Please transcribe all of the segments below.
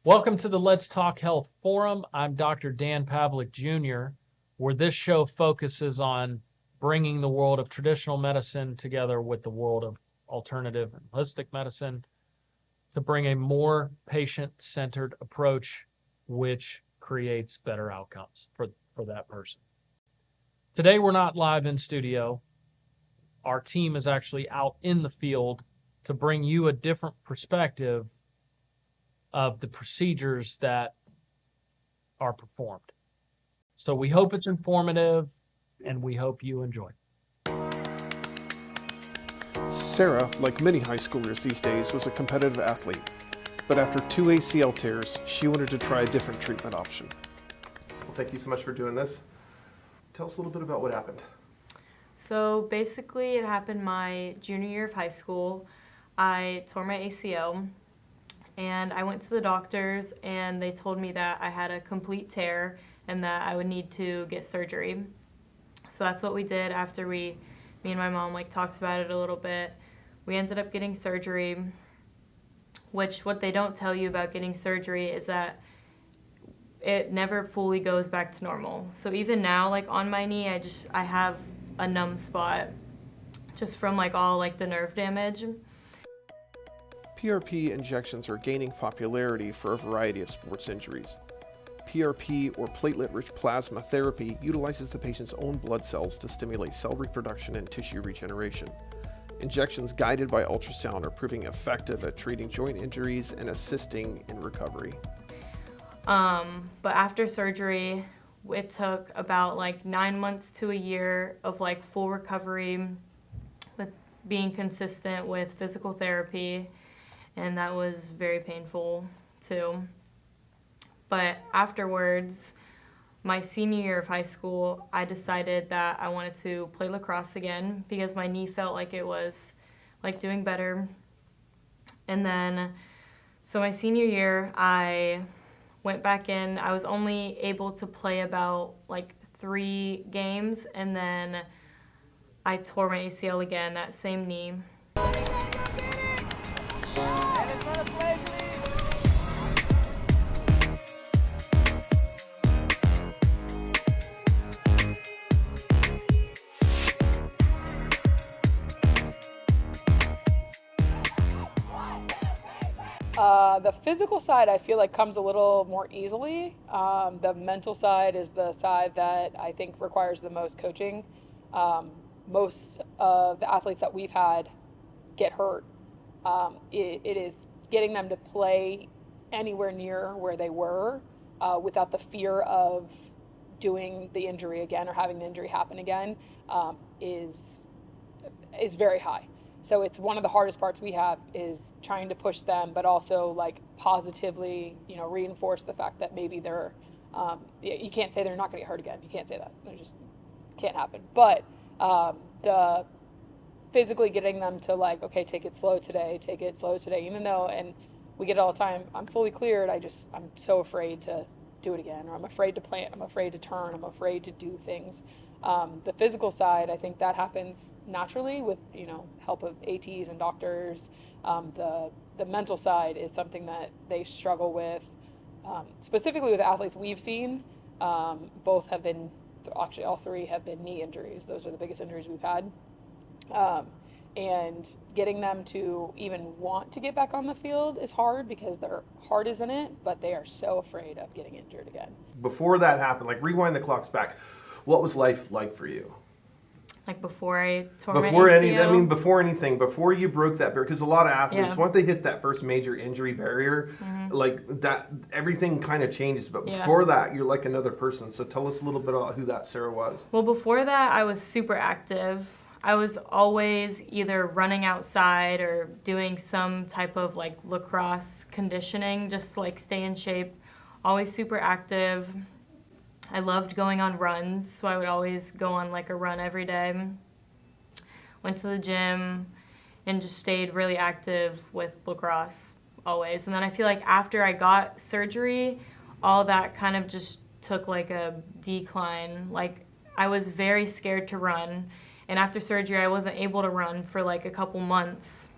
Welcome to the Let's Talk Health Forum. I'm Dr. Dan Pavlik Jr., where this show focuses on bringing the world of traditional medicine together with the world of alternative and holistic medicine to bring a more patient-centered approach, which creates better outcomes for that person. Today, we're not live in studio. Our team is actually out in the field to bring you a different perspective of the procedures that are performed. So we hope it's informative and we hope you enjoy. Sarah, like many high schoolers these days, was a competitive athlete. But after 2 ACL tears, she wanted to try a different treatment option. Well, thank you so much for doing this. Tell us a little bit about what happened. So basically it happened my junior year of high school. I tore my ACL and I went to the doctors and they told me that I had a complete tear and that I would need to get surgery. So that's what we did after me and my mom talked about it a little bit. We ended up getting surgery, which what they don't tell you about getting surgery is that it never fully goes back to normal. So even now, on my knee, I have a numb spot just from all the nerve damage. PRP injections are gaining popularity for a variety of sports injuries. PRP, or platelet-rich plasma therapy, utilizes the patient's own blood cells to stimulate cell reproduction and tissue regeneration. Injections guided by ultrasound are proving effective at treating joint injuries and assisting in recovery. But after surgery, it took about 9 months to a year of full recovery with being consistent with physical therapy, and that was very painful too. But afterwards, my senior year of high school, I decided that I wanted to play lacrosse again because my knee felt like it was doing better. And then, so my senior year, I went back in. I was only able to play about 3 games, and then I tore my ACL again, that same knee. The physical side, I feel comes a little more easily. The mental side is the side that I think requires the most coaching. Most of the athletes that we've had get hurt. It is getting them to play anywhere near where they were without the fear of doing the injury again or having the injury happen again is very high. So it's one of the hardest parts we have is trying to push them, but also positively, reinforce the fact that maybe they're, you can't say they're not going to get hurt again. You can't say that. It just can't happen. But the physically getting them to okay, take it slow today, even though, and we get it all the time, I'm fully cleared. I'm so afraid to do it again, or I'm afraid to plant, I'm afraid to turn, I'm afraid to do things. The physical side, I think that happens naturally with, help of ATs and doctors. The mental side is something that they struggle with, specifically with athletes we've seen. Both have been, actually all 3 have been knee injuries. Those are the biggest injuries we've had. And getting them to even want to get back on the field is hard because their heart is in it, but they are so afraid of getting injured again. Before that happened, rewind the clocks back. What was life like for you? Before I tore my ACL? Before anything, before you broke that barrier, because a lot of athletes, once they hit that first major injury barrier, that everything kind of changes. But before that, you're like another person. So tell us a little bit about who that Sarah was. Well, before that, I was super active. I was always either running outside or doing some type of lacrosse conditioning, just to stay in shape. Always super active. I loved going on runs, so I would always go on a run every day. Went to the gym and just stayed really active with lacrosse always. And then I feel after I got surgery, all that kind of just took a decline. I was very scared to run, and after surgery I wasn't able to run for a couple months.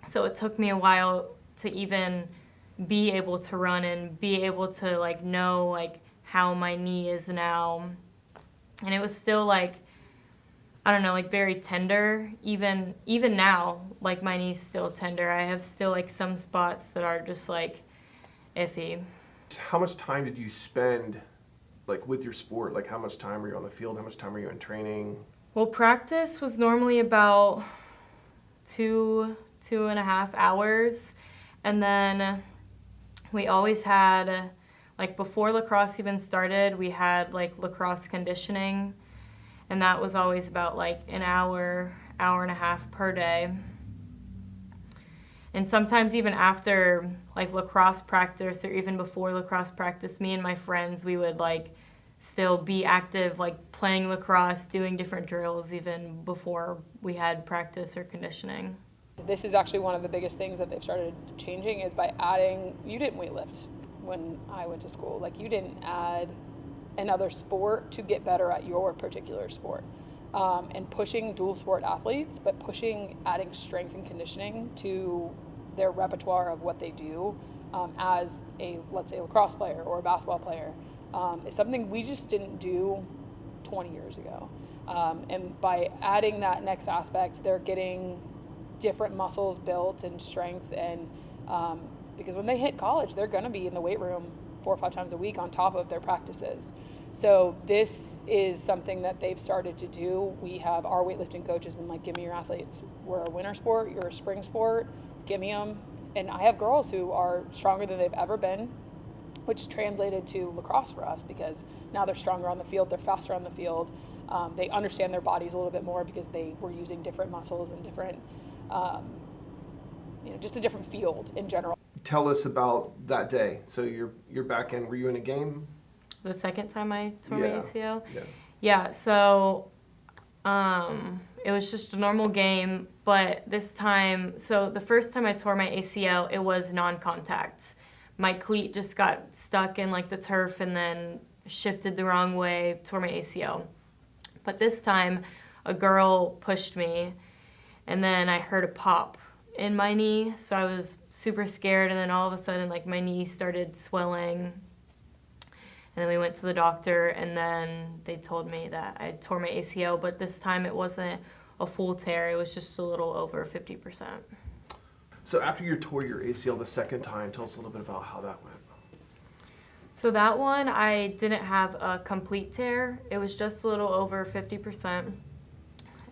So it took me a while to even be able to run and be able to like know like how my knee is now. And it was still like, I don't know, like very tender. Even now, like my knee's still tender. I have still like some spots that are just like iffy. How much time did you spend like with your sport? Like how much time were you on the field? How much time were you in training? Well, practice was normally about 2.5 hours. And then we always had, like before lacrosse even started, we had like lacrosse conditioning. And that was always about like an hour, hour and a half per day. And sometimes even after like lacrosse practice or even before lacrosse practice, me and my friends, we would like still be active, like playing lacrosse, doing different drills even before we had practice or conditioning. This is actually one of the biggest things that they've started changing is by adding, you didn't weightlift when I went to school. Like you didn't add another sport to get better at your particular sport. And pushing dual sport athletes, but adding strength and conditioning to their repertoire of what they do as a, let's say, lacrosse player or a basketball player is something we just didn't do 20 years ago. And by adding that next aspect, they're getting different muscles built and strength. And because when they hit college, they're going to be in the weight room 4 or 5 times a week on top of their practices. So this is something that they've started to do. We have our weightlifting coach has been like, give me your athletes. We're a winter sport, you're a spring sport, give me them. And I have girls who are stronger than they've ever been, which translated to lacrosse for us because now they're stronger on the field, they're faster on the field. They understand their bodies a little bit more because they were using different muscles and different, just a different field in general. Tell us about that day. So you're back in, were you in a game? The second time I tore my ACL? Yeah. Yeah, so it was just a normal game, but this time, so the first time I tore my ACL, it was non-contact. My cleat just got stuck in like the turf and then shifted the wrong way, tore my ACL. But this time, a girl pushed me, and then I heard a pop in my knee, so I was super scared, and then all of a sudden, like, my knee started swelling. And then we went to the doctor, and then they told me that I tore my ACL, but this time it wasn't a full tear. It was just a little over 50%. So after you tore your ACL the second time, tell us a little bit about how that went. So that one, I didn't have a complete tear. It was just a little over 50%.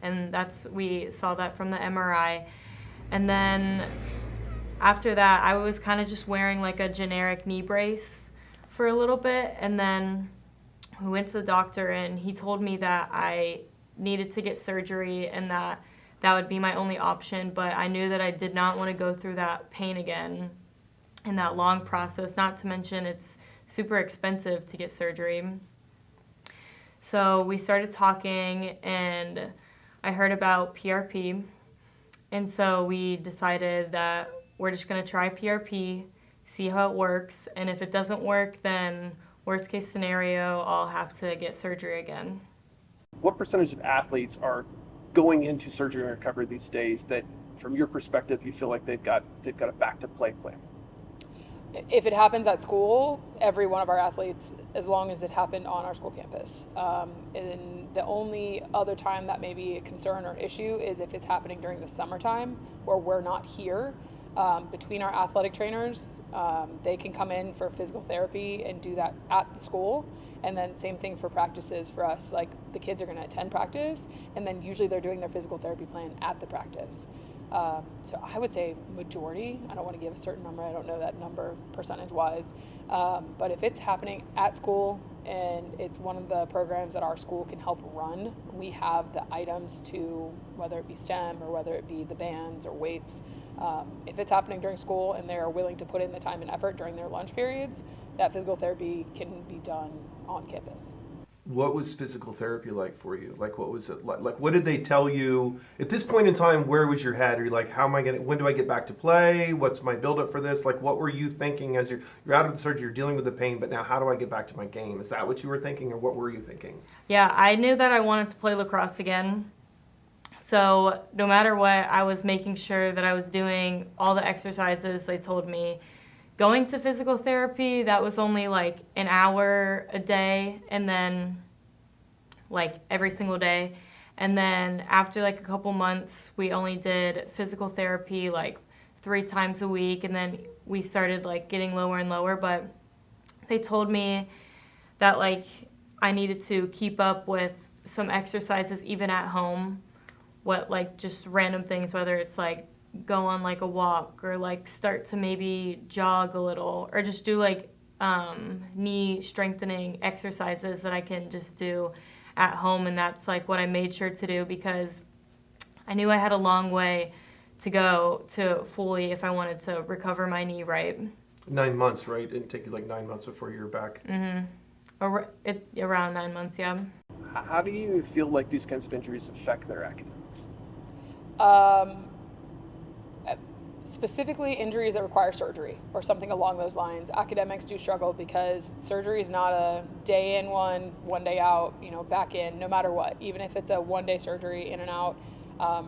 And we saw that from the MRI. And then after that, I was kind of just wearing like a generic knee brace for a little bit. And then we went to the doctor, and he told me that I needed to get surgery and that would be my only option. But I knew that I did not want to go through that pain again and that long process, not to mention it's super expensive to get surgery. So we started talking, and I heard about PRP. And so we decided that we're just going to try PRP, see how it works. And if it doesn't work, then worst case scenario, I'll have to get surgery again. What percentage of athletes are going into surgery and recovery these days that, from your perspective, you feel like they've got a back to play plan? If it happens at school, every one of our athletes, as long as it happened on our school campus. And the only other time that may be a concern or issue is if it's happening during the summertime where we're not here. Between our athletic trainers, they can come in for physical therapy and do that at the school. And then same thing for practices for us. Like the kids are going to attend practice, and then usually they're doing their physical therapy plan at the practice. So I would say majority. I don't want to give a certain number. I don't know that number percentage-wise. But if it's happening at school and it's one of the programs that our school can help run, we have the items to, whether it be STEM or whether it be the bands or weights. If it's happening during school and they're willing to put in the time and effort during their lunch periods, that physical therapy can be done on campus. What was physical therapy like for you? Like, what was it like? Like, what did they tell you at this point in time? Where was your head? Are you like, when do I get back to play? What's my buildup for this? Like, what were you thinking as you're out of the surgery, you're dealing with the pain, but now how do I get back to my game? Is that what you were thinking, or what were you thinking? Yeah, I knew that I wanted to play lacrosse again. So no matter what, I was making sure that I was doing all the exercises they told me, going to physical therapy, that was only like an hour a day, and then like every single day. And then after like a couple months, we only did physical therapy like 3 times a week, and then we started like getting lower and lower. But they told me that like I needed to keep up with some exercises even at home, what like just random things, whether it's like go on like a walk or like start to maybe jog a little, or just do like knee strengthening exercises that I can just do at home. And that's like what I made sure to do, because I knew I had a long way to go to fully, if I wanted to recover my knee right. 9 months, right? It didn't take you like 9 months before you were back. Around 9 months, yeah. How do you feel like these kinds of injuries affect their academics? Specifically injuries that require surgery or something along those lines. Academics do struggle because surgery is not a day in one day out, back in, no matter what. Even if it's a 1-day surgery, in and out,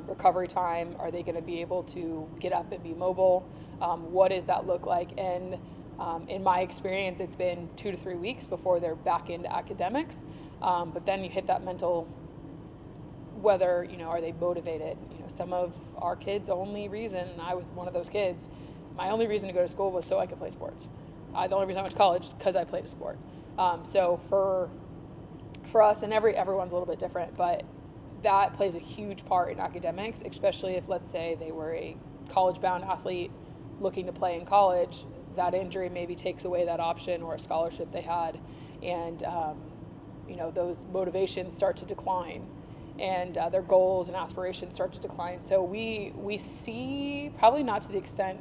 recovery time, are they going to be able to get up and be mobile? What does that look like? And in my experience, it's been 2 to 3 weeks before they're back into academics. But then you hit that mental, whether, are they motivated? Some of our kids' only reason, and I was one of those kids, my only reason to go to school was so I could play sports. The only reason I went to college is because I played a sport. So for us, and everyone's a little bit different, but that plays a huge part in academics, especially if, let's say, they were a college-bound athlete looking to play in college. That injury maybe takes away that option or a scholarship they had, and those motivations start to decline, and their goals and aspirations start to decline. So we see, probably not to the extent,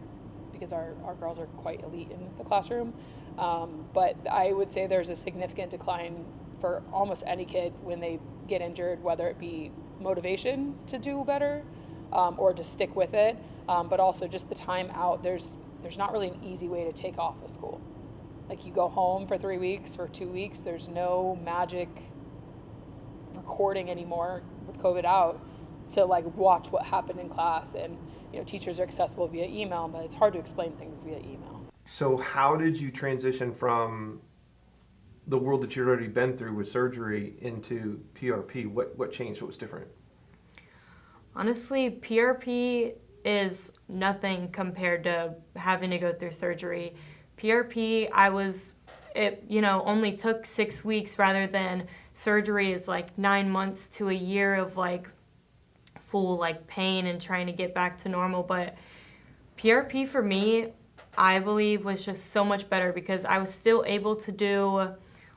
because our girls are quite elite in the classroom, but I would say there's a significant decline for almost any kid when they get injured, whether it be motivation to do better or to stick with it, but also just the time out. There's not really an easy way to take off of school. Like, you go home for 3 weeks, for 2 weeks, there's no magic recording anymore with COVID out to like watch what happened in class. And teachers are accessible via email, but it's hard to explain things via email. So how did you transition from the world that you'd already been through with surgery into PRP? What changed? What was different? Honestly, PRP is nothing compared to having to go through surgery. PRP, it only took 6 weeks, rather than surgery is like 9 months to a year of like full like pain and trying to get back to normal. But PRP for me, I believe, was just so much better, because I was still able to do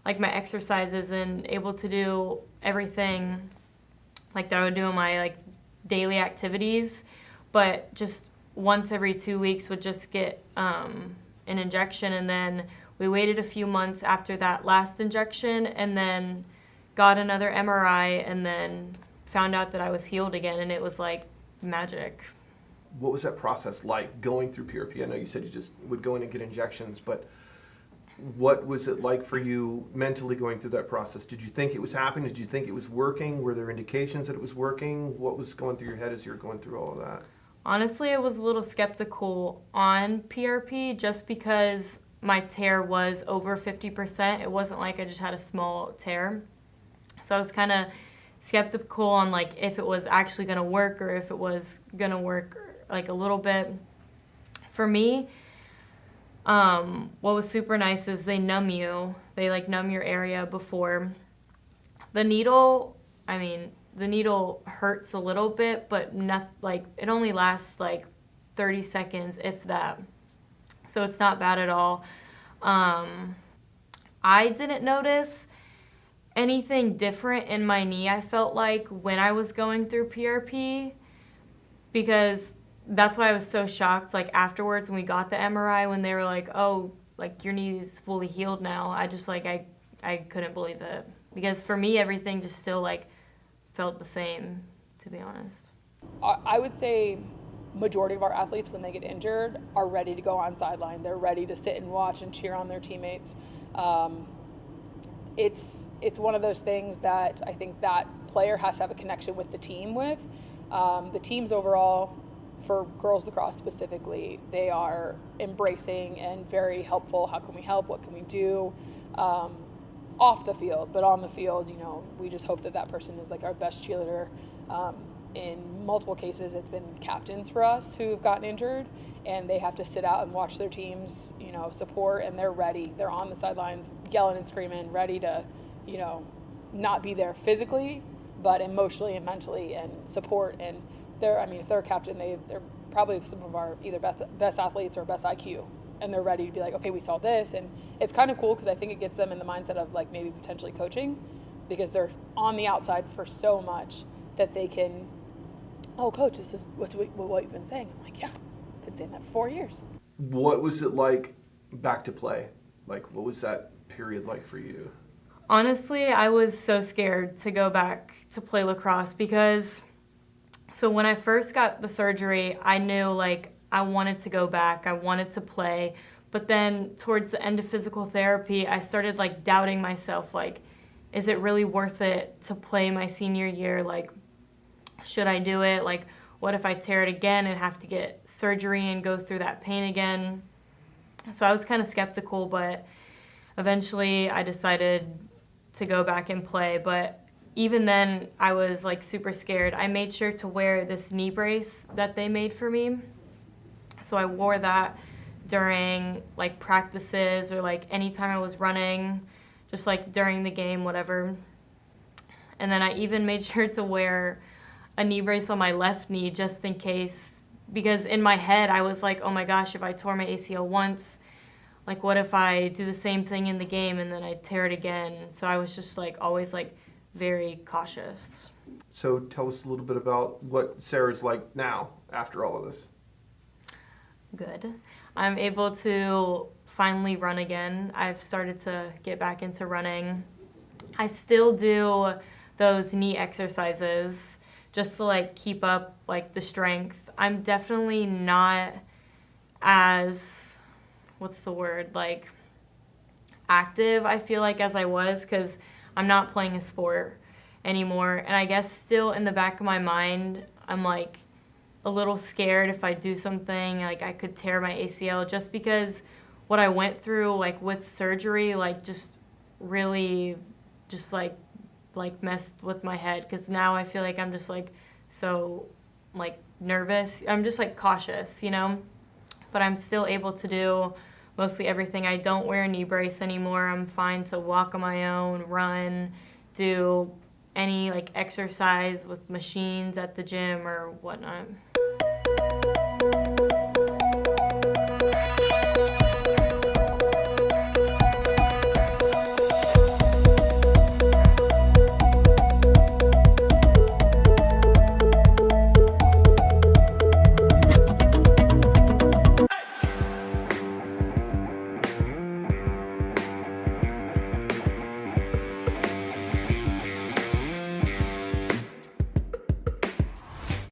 like my exercises and able to do everything like that I would do in my like daily activities, but just once every 2 weeks would just get an injection. And then we waited a few months after that last injection, and then got another MRI, and then found out that I was healed again, and it was like magic. What was that process like, going through PRP? I know you said you just would go in and get injections, but what was it like for you mentally going through that process? Did you think it was happening? Did you think it was working? Were there indications that it was working? What was going through your head as you were going through all of that? Honestly, I was a little skeptical on PRP, just because my tear was over 50%. It wasn't like I just had a small tear. So I was kind of skeptical on like if it was actually going to work, or if it was going to work like a little bit. For me, what was super nice is they numb you. They like numb your area before. The needle, the needle hurts a little bit, but not like, it only lasts like 30 seconds, if that. So it's not bad at all. I didn't notice anything different in my knee, I felt like, when I was going through PRP, because that's why I was so shocked, like afterwards when we got the MRI, when they were like, oh, like your knee is fully healed now. I just like, I couldn't believe it, because for me, everything just still like felt the same, to be honest. I would say majority of our athletes, when they get injured, are ready to go on sideline. They're ready to sit and watch and cheer on their teammates. It's one of those things that I think that player has to have a connection with the team with. The team's overall for girls lacrosse specifically, they are embracing and very helpful. How can we help? What can we do? Off the field, but on the field, you know, we just hope that that person is like our best cheerleader. In multiple cases, it's been captains for us who've gotten injured, and they have to sit out and watch their teams, you know, support, and they're ready. They're on the sidelines yelling and screaming, ready to, you know, not be there physically, but emotionally and mentally and support. And they're, I mean, if they're a captain, they're probably some of our either best athletes or best IQ. And they're ready to be like, okay, we saw this. And it's kind of cool because I think it gets them in the mindset of like maybe potentially coaching, because they're on the outside for so much that they can, oh, coach, this is what you've been saying. I'm like, yeah, I've been saying that for 4 years. What was it like back to play? Like, what was that period like for you? Honestly, I was so scared to go back to play lacrosse because, so when I first got the surgery, I knew like I wanted to go back, I wanted to play, but then towards the end of physical therapy, I started like doubting myself, like, is it really worth it to play my senior year? Like, should I do it? Like, what if I tear it again and have to get surgery and go through that pain again? So I was kind of skeptical, but eventually I decided to go back and play. But even then, I was like super scared. I made sure to wear this knee brace that they made for me. So I wore that during like practices or like anytime I was running, just like during the game, whatever. And then I even made sure to wear a knee brace on my left knee just in case, because in my head I was like, oh my gosh, if I tore my ACL once, like what if I do the same thing in the game and then I tear it again? So I was just like always like very cautious. So tell us a little bit about what Sarah's like now after all of this. Good. I'm able to finally run again. I've started to get back into running. I still do those knee exercises just to like keep up like the strength. I'm definitely not as, what's the word, like active, I feel like, as I was, because I'm not playing a sport anymore. And I guess still in the back of my mind, I'm like a little scared if I do something, like I could tear my ACL, just because what I went through like with surgery, like just really just like messed with my head, because now I feel like I'm just like so like nervous. I'm just like cautious, you know, but I'm still able to do mostly everything. I don't wear a knee brace anymore. I'm fine to walk on my own, run, do any like exercise with machines at the gym or whatnot.